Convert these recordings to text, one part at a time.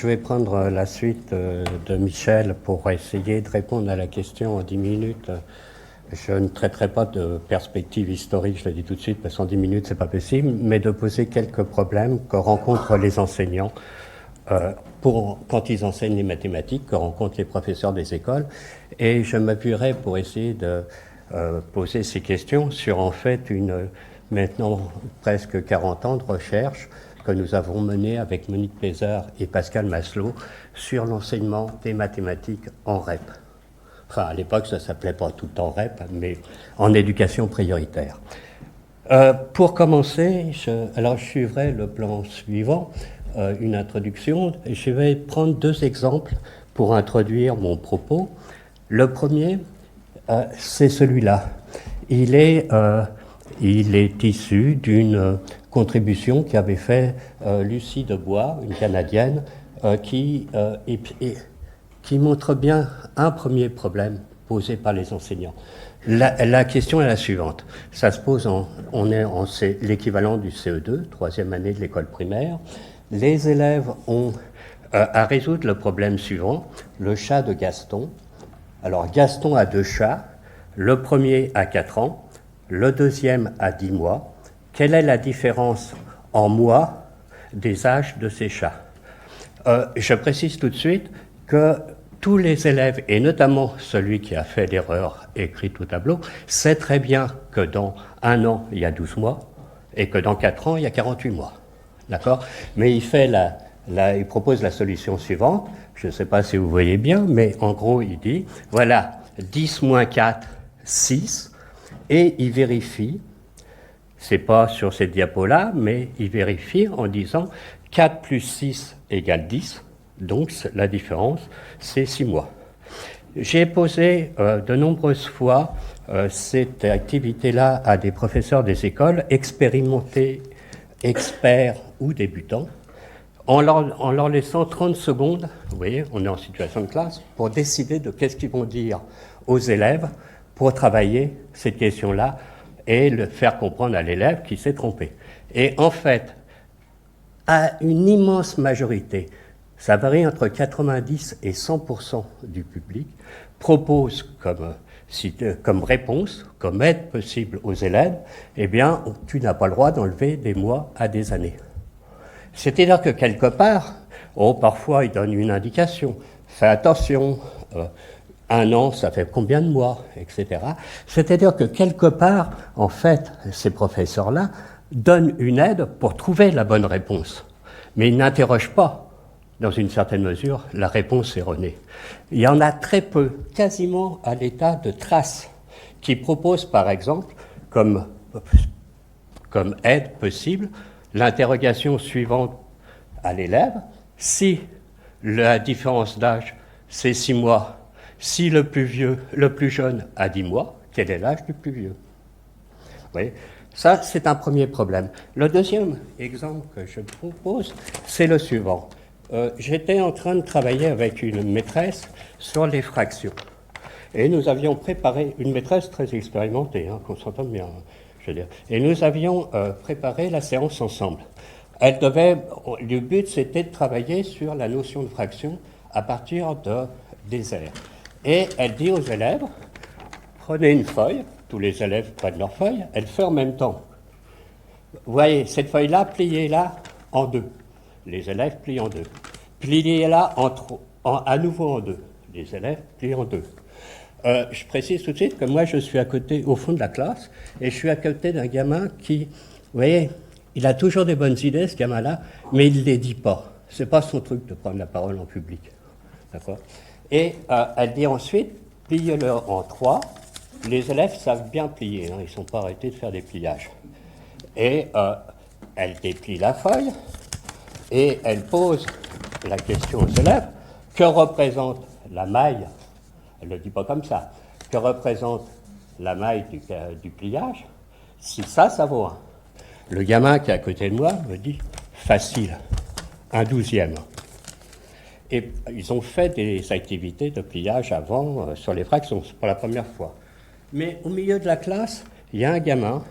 Je vais prendre la suite de Michel pour essayer de répondre à la question en 10 minutes. Je ne traiterai pas de perspective historique, je le dis tout de suite, parce qu'en 10 minutes, c'est pas possible, mais de poser quelques problèmes que rencontrent les enseignants quand ils enseignent les mathématiques, que rencontrent les professeurs des écoles. Et je m'appuierai pour essayer de poser ces questions sur en fait maintenant presque 40 ans de recherche que nous avons mené avec Monique Pézard et Pascal Maslow sur l'enseignement des mathématiques en REP. Enfin, à l'époque, ça ne s'appelait pas tout le temps REP, mais en éducation prioritaire. Pour commencer, je suivrai le plan suivant, une introduction. Je vais prendre 2 exemples pour introduire mon propos. Le premier, c'est celui-là. Il est issu d'une contribution qu'avait fait Lucie Debois, une Canadienne, qui montre bien un premier problème posé par les enseignants. La question est la suivante. Ça se pose c'est l'équivalent du CE2, 3e année de l'école primaire. Les élèves ont à résoudre le problème suivant, le chat de Gaston. Alors Gaston a 2 chats, le premier a 4 ans, le deuxième a 10 mois. Quelle est la différence en mois des âges de ces chats? Je précise tout de suite que tous les élèves, et notamment celui qui a fait l'erreur écrite au tableau, sait très bien que dans 1 an, il y a 12 mois, et que dans 4 ans, il y a 48 mois. D'accord? Mais il propose la solution suivante. Je ne sais pas si vous voyez bien, mais en gros, il dit, voilà, 10 moins 4, 6, et il vérifie, c'est pas sur cette diapo-là, mais il vérifie en disant 4 plus 6 égale 10, donc la différence, c'est 6 mois. J'ai posé de nombreuses fois cette activité-là à des professeurs des écoles, expérimentés, experts ou débutants, en leur laissant 30 secondes, vous voyez, on est en situation de classe, pour décider de qu'est-ce qu'ils vont dire aux élèves pour travailler cette question-là et le faire comprendre à l'élève qui s'est trompé. Et en fait, à une immense majorité, ça varie entre 90 et 100% du public, propose comme réponse, comme aide possible aux élèves, eh bien, tu n'as pas le droit d'enlever des mois à des années. C'est-à-dire que quelque part, parfois il donne une indication, fais attention, 1 an, ça fait combien de mois, etc. C'est-à-dire que quelque part, en fait, ces professeurs-là donnent une aide pour trouver la bonne réponse. Mais ils n'interrogent pas, dans une certaine mesure, la réponse erronée. Il y en a très peu, quasiment à l'état de traces, qui proposent par exemple, comme aide possible, l'interrogation suivante à l'élève. Si la différence d'âge, c'est 6 mois, si le plus jeune a 10 mois, quel est l'âge du plus vieux? Oui, ça, c'est un premier problème. Le deuxième exemple que je propose, c'est le suivant. J'étais en train de travailler avec une maîtresse sur les fractions. Et nous avions préparé, une maîtresse très expérimentée, qu'on s'entende bien, je veux dire. Et nous avions préparé la séance ensemble. Le but, c'était de travailler sur la notion de fraction à partir des airs. Et elle dit aux élèves, prenez une feuille, tous les élèves prennent leur feuille, elle fait en même temps. Vous voyez, cette feuille-là, pliez-la en 2. Les élèves plient en 2. Pliez-la à nouveau en 2. Les élèves plient en 2. Je précise tout de suite que moi, je suis à côté, au fond de la classe, et je suis à côté d'un gamin qui, vous voyez, il a toujours des bonnes idées, ce gamin-là, mais il ne les dit pas. C'est pas son truc de prendre la parole en public. D'accord? Et elle dit ensuite, pliez-le en 3. Les élèves savent bien plier, ils ne sont pas arrêtés de faire des pliages. Et elle déplie la feuille, et elle pose la question aux élèves, que représente la maille? Elle ne le dit pas comme ça. Que représente la maille du pliage? Si ça vaut 1. Le gamin qui est à côté de moi me dit, facile, 1/12. Et ils ont fait des activités de pliage avant sur les fractions, c'est pour la première fois. Mais au milieu de la classe, il y a un gamin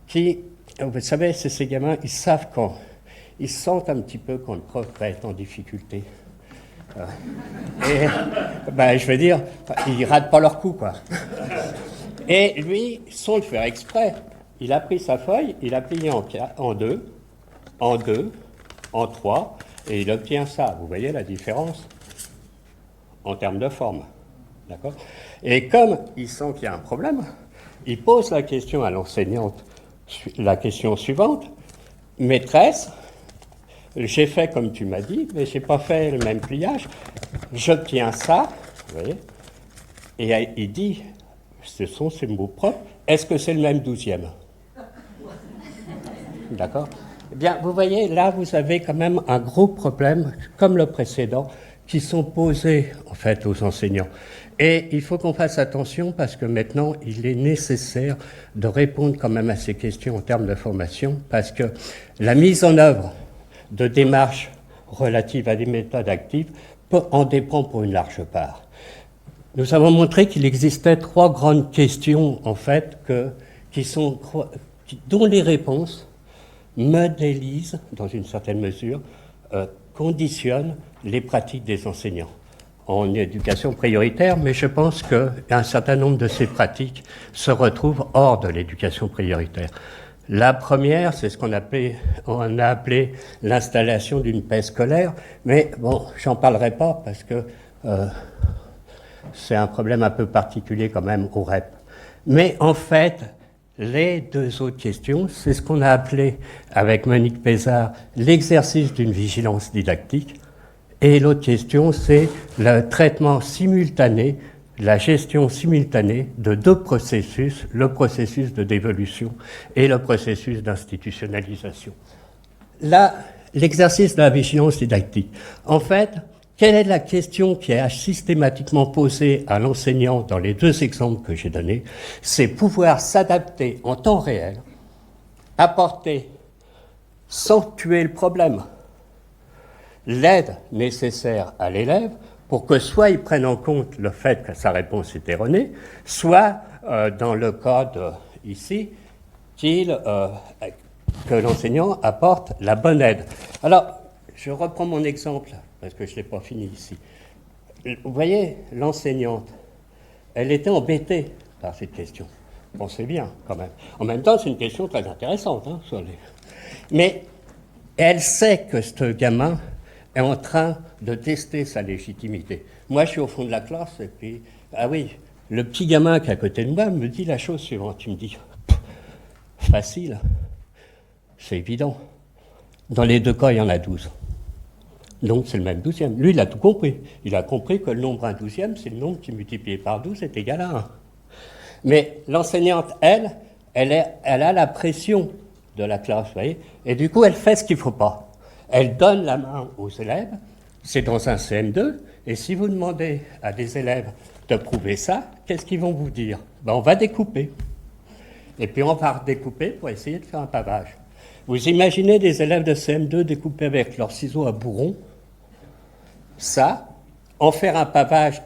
qui, vous savez, c'est ces gamins, ils savent quand ils sentent un petit peu quand le prof va être en difficulté. Je veux dire, ils ratent pas leur coup, quoi. Et lui, sans le faire exprès, il a pris sa feuille, il a plié en deux, en trois, et il obtient ça. Vous voyez la différence en termes de forme. D'accord ? Et comme il sent qu'il y a un problème, il pose la question à l'enseignante, la question suivante. Maîtresse, j'ai fait comme tu m'as dit, mais je n'ai pas fait le même pliage. J'obtiens ça, vous voyez, et il dit, ce sont ses mots propres, est-ce que c'est le même 12e ? D'accord ? Eh bien, vous voyez, là, vous avez quand même un gros problème, comme le précédent, qui sont posés, en fait, aux enseignants. Et il faut qu'on fasse attention parce que maintenant, il est nécessaire de répondre quand même à ces questions en termes de formation, parce que la mise en œuvre de démarches relatives à des méthodes actives en dépend pour une large part. Nous avons montré qu'il existait 3 grandes questions, en fait, dont les réponses modélisent, dans une certaine mesure, conditionnent les pratiques des enseignants en éducation prioritaire, mais je pense qu'un certain nombre de ces pratiques se retrouvent hors de l'éducation prioritaire. La première, c'est ce qu'on a appelé l'installation d'une paix scolaire, mais bon, j'en parlerai pas parce que c'est un problème un peu particulier quand même au REP. Mais en fait, les 2 autres questions, c'est ce qu'on a appelé avec Monique Pézard l'exercice d'une vigilance didactique. Et l'autre question, c'est le traitement simultané, la gestion simultanée de 2 processus, le processus de dévolution et le processus d'institutionnalisation. Là, l'exercice de la vigilance didactique. En fait, quelle est la question qui est systématiquement posée à l'enseignant dans les 2 exemples que j'ai donnés? C'est pouvoir s'adapter en temps réel, apporter, sans tuer le problème, l'aide nécessaire à l'élève pour que soit il prenne en compte le fait que sa réponse est erronée, soit, dans le cas ici, que l'enseignant apporte la bonne aide. Alors, je reprends mon exemple, parce que je ne l'ai pas fini ici. Vous voyez, l'enseignante, elle était embêtée par cette question. Pensez bien, quand même. En même temps, c'est une question très intéressante. Mais elle sait que ce gamin est en train de tester sa légitimité. Moi, je suis au fond de la classe, et puis, le petit gamin qui est à côté de moi me dit la chose suivante. Il me dit, facile, c'est évident. Dans les 2 cas, il y en a 12. Donc, c'est le même 12e. Lui, il a tout compris. Il a compris que le nombre 1 12e, c'est le nombre qui multiplié par 12 est égal à 1. Mais l'enseignante, elle a la pression de la classe, vous voyez, et du coup, elle fait ce qu'il ne faut pas. Elle donne la main aux élèves, c'est dans un CM2, et si vous demandez à des élèves de prouver ça, qu'est-ce qu'ils vont vous dire ? On va découper. Et puis on va redécouper pour essayer de faire un pavage. Vous imaginez des élèves de CM2 découper avec leurs ciseaux à bourron, ça, en faire un pavage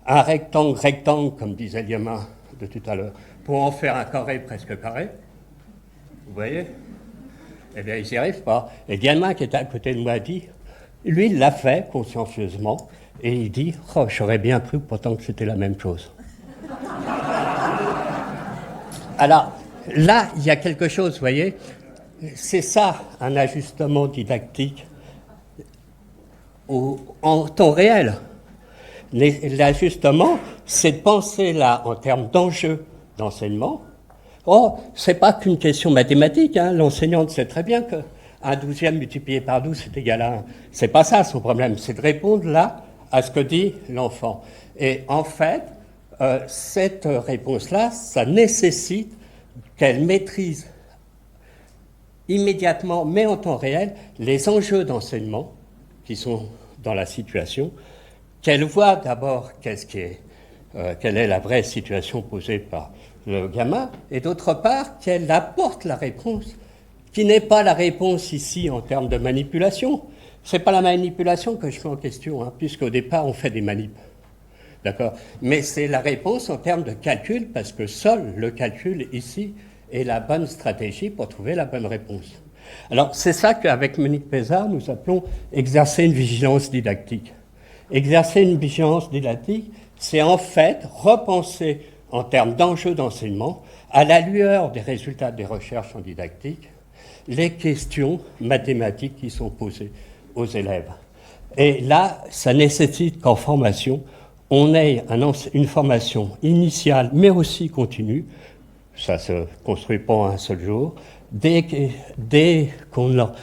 un rectangle, comme disait le gamin de tout à l'heure, pour en faire un carré presque carré, vous voyez ? Eh bien, ils n'y arrivent pas. Et le gamin qui était à côté de moi dit, lui, il l'a fait consciencieusement, et il dit, j'aurais bien cru pourtant que c'était la même chose. Alors, là, il y a quelque chose, vous voyez, c'est ça, un ajustement didactique en temps réel. L'ajustement, c'est de penser là en termes d'enjeux d'enseignement. C'est pas qu'une question mathématique, l'enseignante sait très bien qu'un 12e multiplié par 12 c'est égal à 1. C'est pas ça son problème, c'est de répondre là à ce que dit l'enfant. Et en fait, cette réponse-là, ça nécessite qu'elle maîtrise immédiatement, mais en temps réel, les enjeux d'enseignement qui sont dans la situation, qu'elle voit d'abord quelle est la vraie situation posée par le gamin, et d'autre part, qu'elle apporte la réponse, qui n'est pas la réponse ici en termes de manipulation. Ce n'est pas la manipulation que je fais en question, puisqu'au départ, on fait des manips. D'accord ? Mais c'est la réponse en termes de calcul, parce que seul le calcul ici est la bonne stratégie pour trouver la bonne réponse. Alors, c'est ça qu'avec Monique Pézard, nous appelons exercer une vigilance didactique. Exercer une vigilance didactique, c'est en fait repenser en termes d'enjeux d'enseignement, à la lueur des résultats des recherches en didactique, les questions mathématiques qui sont posées aux élèves. Et là, ça nécessite qu'en formation, on ait une formation initiale, mais aussi continue. Ça ne se construit pas en un seul jour. Dès qu'on leur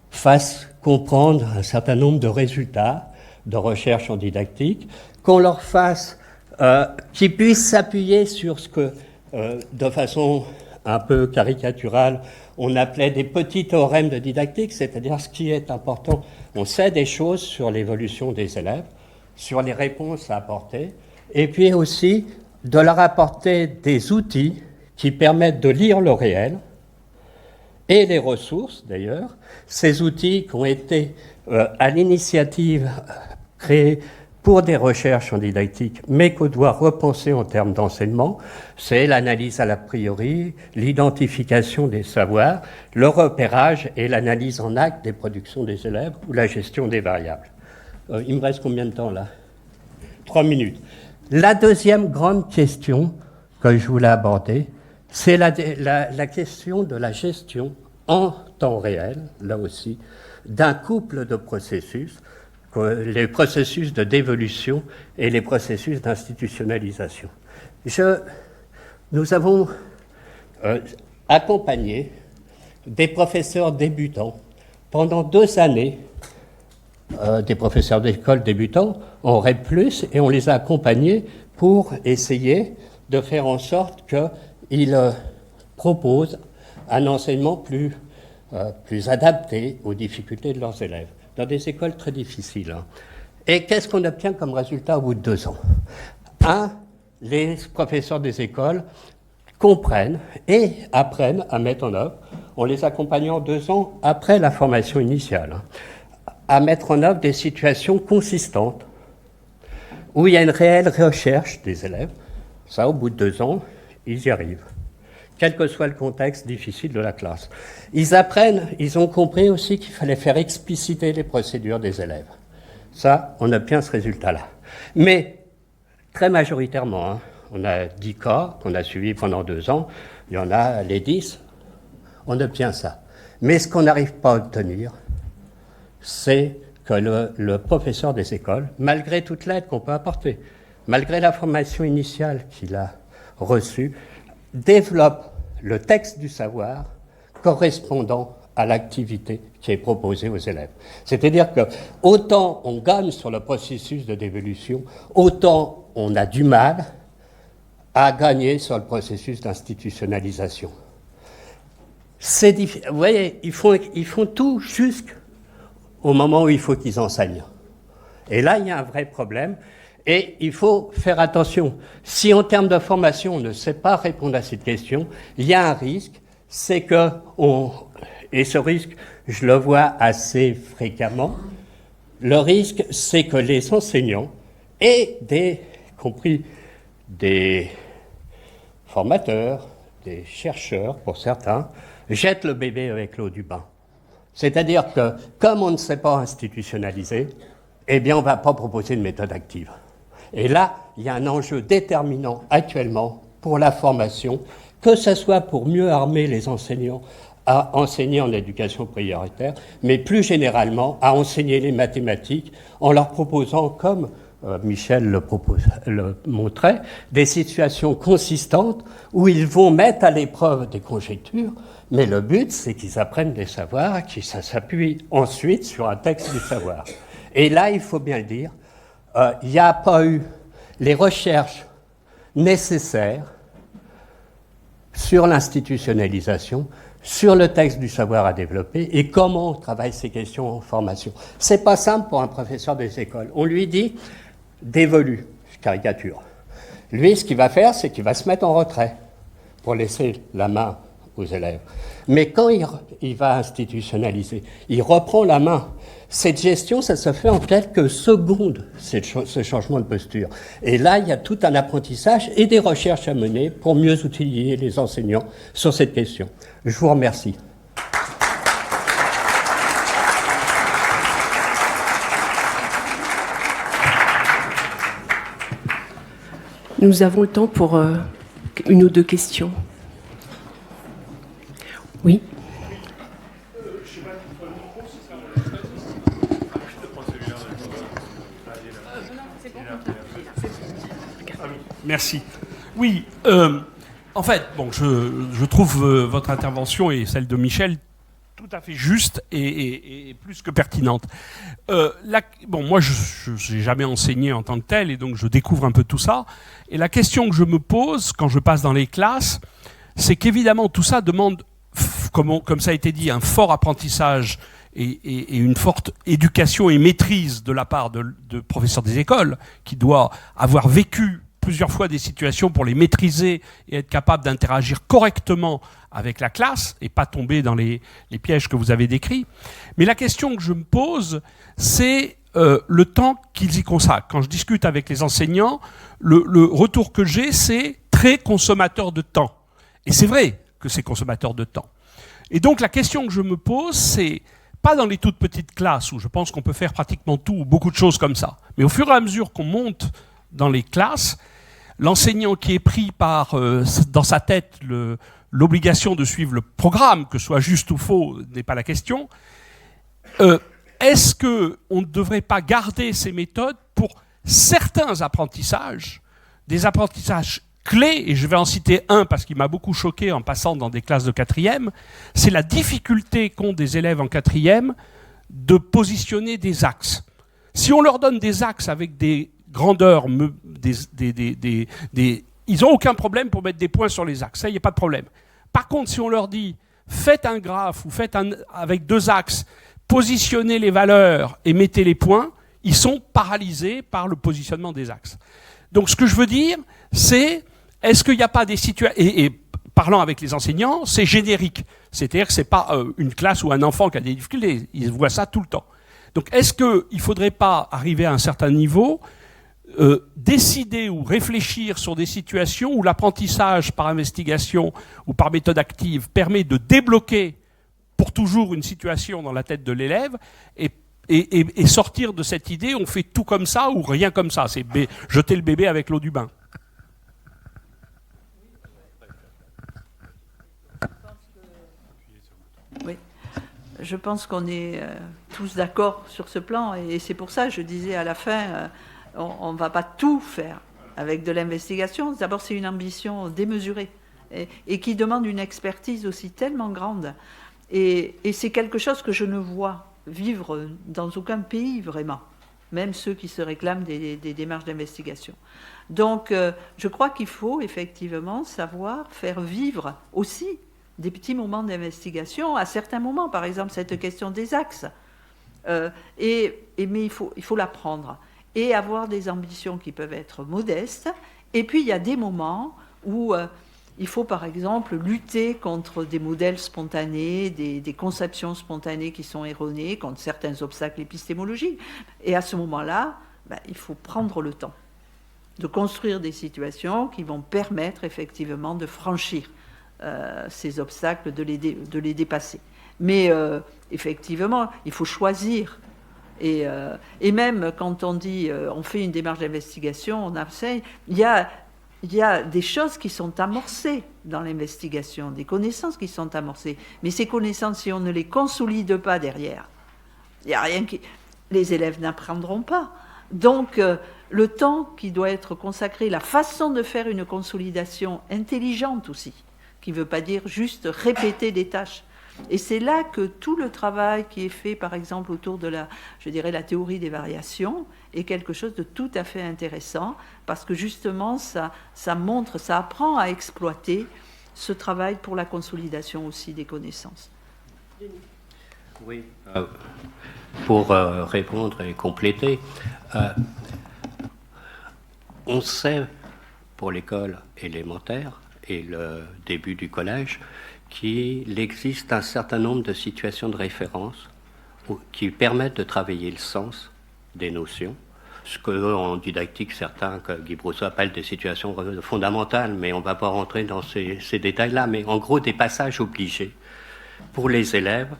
fasse comprendre un certain nombre de résultats de recherche en didactique, qu'on leur fasse, qu'ils puissent s'appuyer sur ce que, de façon un peu caricaturale, on appelait des petits théorèmes de didactique, c'est-à-dire ce qui est important. On sait des choses sur l'évolution des élèves, sur les réponses à apporter, et puis aussi de leur apporter des outils qui permettent de lire le réel, et les ressources d'ailleurs, ces outils qui ont été à l'initiative créés pour des recherches en didactique, mais qu'on doit repenser en termes d'enseignement, c'est l'analyse à l'a priori, l'identification des savoirs, le repérage et l'analyse en acte des productions des élèves ou la gestion des variables. Il me reste combien de temps là ? 3 minutes. La deuxième grande question que je voulais aborder, c'est la question de la gestion en temps réel, là aussi, d'un couple de processus, les processus de dévolution et les processus d'institutionnalisation. Nous avons accompagné des professeurs débutants pendant 2 années, des professeurs d'école débutants en REP+, et on les a accompagnés pour essayer de faire en sorte qu'ils proposent un enseignement plus adapté aux difficultés de leurs élèves, dans des écoles très difficiles. Et qu'est-ce qu'on obtient comme résultat au bout de 2 ans ? Les professeurs des écoles comprennent et apprennent à mettre en œuvre, en les accompagnant 2 ans après la formation initiale, à mettre en œuvre des situations consistantes, où il y a une réelle recherche des élèves. Ça, au bout de 2 ans, ils y arrivent, quel que soit le contexte difficile de la classe. Ils apprennent, ils ont compris aussi qu'il fallait faire expliciter les procédures des élèves. Ça, on obtient ce résultat-là. Mais, très majoritairement, on a 10 cas qu'on a suivis pendant 2 ans, il y en a les 10, on obtient ça. Mais ce qu'on n'arrive pas à obtenir, c'est que le professeur des écoles, malgré toute l'aide qu'on peut apporter, malgré la formation initiale qu'il a reçue, développe le texte du savoir correspondant à l'activité qui est proposée aux élèves. C'est-à-dire que autant on gagne sur le processus de dévolution, autant on a du mal à gagner sur le processus d'institutionnalisation. Vous voyez, ils font tout jusqu'au moment où il faut qu'ils enseignent. Et là, il y a un vrai problème. Et il faut faire attention. Si en termes de formation, on ne sait pas répondre à cette question, il y a un risque, c'est que et ce risque, je le vois assez fréquemment, le risque, c'est que les enseignants et compris des formateurs, des chercheurs pour certains, jettent le bébé avec l'eau du bain. C'est-à-dire que, comme on ne sait pas institutionnaliser, eh bien, on ne va pas proposer de méthode active. Et là, il y a un enjeu déterminant actuellement pour la formation, que ce soit pour mieux armer les enseignants à enseigner en éducation prioritaire, mais plus généralement à enseigner les mathématiques en leur proposant, comme Michel le montrait, des situations consistantes où ils vont mettre à l'épreuve des conjectures, mais le but, c'est qu'ils apprennent des savoirs qui s'appuient ensuite sur un texte du savoir. Et là, il faut bien le dire, il n'y a pas eu les recherches nécessaires sur l'institutionnalisation, sur le texte du savoir à développer et comment on travaille ces questions en formation. C'est pas simple pour un professeur des écoles. On lui dit dévolu, caricature. Lui, ce qu'il va faire, c'est qu'il va se mettre en retrait pour laisser la main aux élèves. Mais quand il va institutionnaliser, il reprend la main. Cette gestion, ça se fait en quelques secondes, ce changement de posture. Et là, il y a tout un apprentissage et des recherches à mener pour mieux outiller les enseignants sur cette question. Je vous remercie. Nous avons le temps pour une ou deux questions. Oui. Merci. Oui, en fait, bon, je trouve votre intervention et celle de Michel tout à fait juste et plus que pertinente. Bon, moi, je n'ai jamais enseigné en tant que tel et donc je découvre un peu tout ça. Et la question que je me pose quand je passe dans les classes, c'est qu'évidemment tout ça demande, comme ça a été dit, un fort apprentissage et une forte éducation et maîtrise de la part de professeurs des écoles qui doit avoir vécu plusieurs fois des situations pour les maîtriser et être capable d'interagir correctement avec la classe et pas tomber dans les pièges que vous avez décrits. Mais la question que je me pose, c'est le temps qu'ils y consacrent. Quand je discute avec les enseignants, le retour que j'ai, c'est très consommateur de temps. Et c'est vrai que c'est consommateur de temps. Et donc la question que je me pose, c'est pas dans les toutes petites classes où je pense qu'on peut faire pratiquement tout ou beaucoup de choses comme ça, mais au fur et à mesure qu'on monte dans les classes, l'enseignant qui est pris par, dans sa tête, l'obligation de suivre le programme, que ce soit juste ou faux, n'est pas la question. Est-ce qu'on ne devrait pas garder ces méthodes pour certains apprentissages, des apprentissages clés, et je vais en citer un parce qu'il m'a beaucoup choqué en passant dans des classes de quatrième, c'est la difficulté qu'ont des élèves en quatrième de positionner des axes. Si on leur donne des axes avec des grandeurs, ils n'ont aucun problème pour mettre des points sur les axes, ça, il n'y a pas de problème. Par contre, si on leur dit, faites un graphe ou faites avec deux axes, positionnez les valeurs et mettez les points, ils sont paralysés par le positionnement des axes. Donc ce que je veux dire, c'est, est-ce qu'il n'y a pas des situations... Et parlant avec les enseignants, c'est générique. C'est-à-dire que ce n'est pas une classe ou un enfant qui a des difficultés, ils voient ça tout le temps. Donc est-ce qu'il ne faudrait pas arriver à un certain niveau, décider ou réfléchir sur des situations où l'apprentissage par investigation ou par méthode active permet de débloquer pour toujours une situation dans la tête de l'élève et sortir de cette idée, on fait tout comme ça ou rien comme ça, c'est jeter le bébé avec l'eau du bain. Oui, je pense qu'on est tous d'accord sur ce plan et c'est pour ça que je disais à la fin... on ne va pas tout faire avec de l'investigation. D'abord, c'est une ambition démesurée et qui demande une expertise aussi tellement grande. Et c'est quelque chose que je ne vois vivre dans aucun pays, vraiment, même ceux qui se réclament des démarches d'investigation. Donc, je crois qu'il faut effectivement savoir faire vivre aussi des petits moments d'investigation à certains moments. Par exemple, cette question des axes. Mais il faut l'apprendre. Et avoir des ambitions qui peuvent être modestes. Et puis, il y a des moments où il faut, par exemple, lutter contre des modèles spontanés, des conceptions spontanées qui sont erronées, contre certains obstacles épistémologiques. Et à ce moment-là, il faut prendre le temps de construire des situations qui vont permettre effectivement de franchir ces obstacles, de les dépasser. Mais effectivement, il faut choisir. Et même quand on dit on fait une démarche d'investigation, on enseigne, il y a des choses qui sont amorcées dans l'investigation, des connaissances qui sont amorcées. Mais ces connaissances, si on ne les consolide pas derrière, il n'y a rien qui... Les élèves n'apprendront pas. Donc, le temps qui doit être consacré, la façon de faire une consolidation intelligente aussi, qui ne veut pas dire juste répéter des tâches. Et c'est là que tout le travail qui est fait, par exemple, autour de la théorie des variations, est quelque chose de tout à fait intéressant, parce que justement, ça montre, ça apprend à exploiter ce travail pour la consolidation aussi des connaissances. Oui, pour répondre et compléter, on sait, pour l'école élémentaire et le début du collège, qu'il existe un certain nombre de situations de référence qui permettent de travailler le sens des notions, ce que en didactique certains, comme Guy Brousseau, appellent des situations fondamentales, mais on ne va pas rentrer dans ces détails-là, mais en gros des passages obligés pour les élèves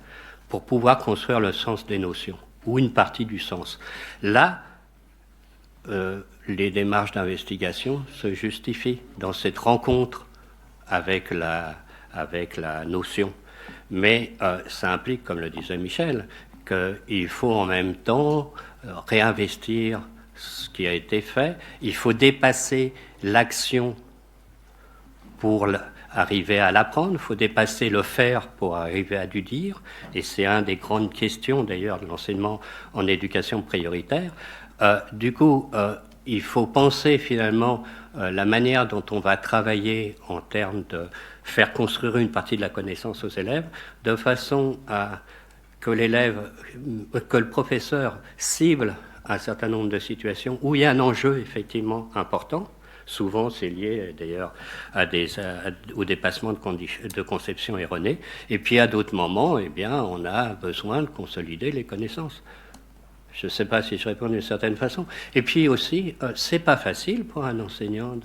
pour pouvoir construire le sens des notions, ou une partie du sens. Là, les démarches d'investigation se justifient dans cette rencontre avec la notion. Mais ça implique, comme le disait Michel, qu'il faut en même temps réinvestir ce qui a été fait. Il faut dépasser l'action pour arriver à l'apprendre, il faut dépasser le faire pour arriver à du dire, et c'est une des grandes questions d'ailleurs de l'enseignement en éducation prioritaire. Du coup, il faut penser finalement la manière dont on va travailler en termes de faire construire une partie de la connaissance aux élèves, de façon à que le professeur cible un certain nombre de situations où il y a un enjeu effectivement important. Souvent, c'est lié d'ailleurs au dépassement de conceptions erronées. Et puis à d'autres moments, eh bien, on a besoin de consolider les connaissances. Je ne sais pas si je réponds d'une certaine façon. Et puis aussi, c'est pas facile pour un enseignant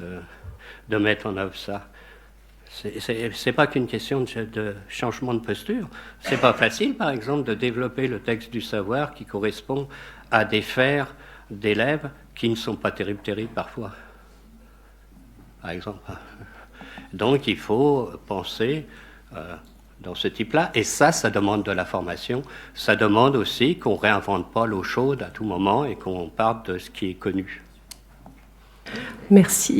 de mettre en œuvre ça. C'est pas qu'une question de changement de posture. C'est pas facile, par exemple, de développer le texte du savoir qui correspond à des fers d'élèves qui ne sont pas terribles parfois. Par exemple. Donc il faut penser dans ce type-là, et ça demande de la formation, ça demande aussi qu'on ne réinvente pas l'eau chaude à tout moment et qu'on parte de ce qui est connu. Merci.